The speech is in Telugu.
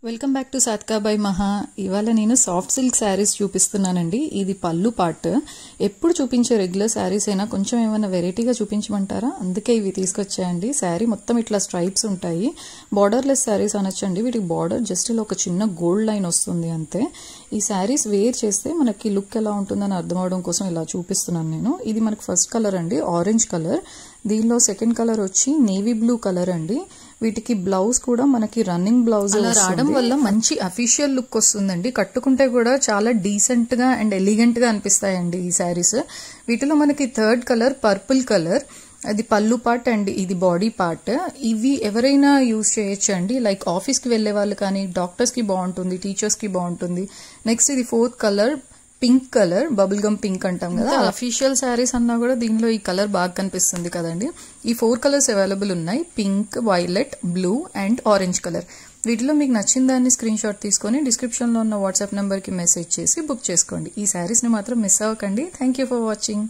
వెల్కమ్ బ్యాక్ టు సాత్కా బై మహా. ఇవాళ నేను సాఫ్ట్ సిల్క్ శారీస్ చూపిస్తున్నానండి. ఇది పళ్ళు పార్ట్. ఎప్పుడు చూపించే రెగ్యులర్ శారీస్ అయినా కొంచెం ఏమైనా వెరైటీగా చూపించమంటారా? అందుకే ఇవి తీసుకొచ్చాయండి. శారీ మొత్తం ఇట్లా స్ట్రైప్స్ ఉంటాయి. బార్డర్లెస్ శారీస్ అనొచ్చండి. వీటికి బార్డర్ జస్ట్ ఇలా ఒక చిన్న గోల్డ్ లైన్ వస్తుంది అంతే. ఈ శారీస్ వేర్ చేస్తే మనకి లుక్ ఎలా ఉంటుందని అర్థం అవడం కోసం ఇలా చూపిస్తున్నాను నేను. ఇది మనకు ఫస్ట్ కలర్ అండి, ఆరెంజ్ కలర్. దీనిలో సెకండ్ కలర్ వచ్చి నేవీ బ్లూ కలర్ అండి. వీటికి బ్లౌజ్ కూడా మనకి రన్నింగ్ బ్లౌజ్ రావడం వల్ల మంచి అఫీషియల్ లుక్ వస్తుందండి. కట్టుకుంటే కూడా చాలా డీసెంట్ గా అండ్ ఎలిగెంట్ గా అనిపిస్తాయండి ఈ శారీస్. వీటిలో మనకి థర్డ్ కలర్ పర్పుల్ కలర్, అది పళ్ళు పార్ట్ అండ్ ఇది బాడీ పార్ట్. ఇవి ఎవరైనా యూజ్ చేయొచ్చు అండి. లైక్ ఆఫీస్ కి వెళ్లే వాళ్ళు కానీ, డాక్టర్స్ కి బాగుంటుంది, టీచర్స్ కి బాగుంటుంది. నెక్స్ట్ ఇది fourth colour pink colour, bubble gum pink అంటాం కదా. అఫీషియల్ శారీస్ అన్నా కూడా దీనిలో ఈ కలర్ బాగా కనిపిస్తుంది కదండి. ఈ 4 కలర్స్ అవైలబుల్ ఉన్నాయి, pink, violet, blue and orange colour. వీటిలో మీకు నచ్చిన దాన్ని స్క్రీన్ షాట్ తీసుకొని డిస్క్రిప్షన్ లో ఉన్న వాట్సాప్ నెంబర్ కి మెసేజ్ చేసి బుక్ చేసుకోండి. ఈ శారీస్ ని మాత్రం మిస్ అవ్వకండి. Thank you for watching.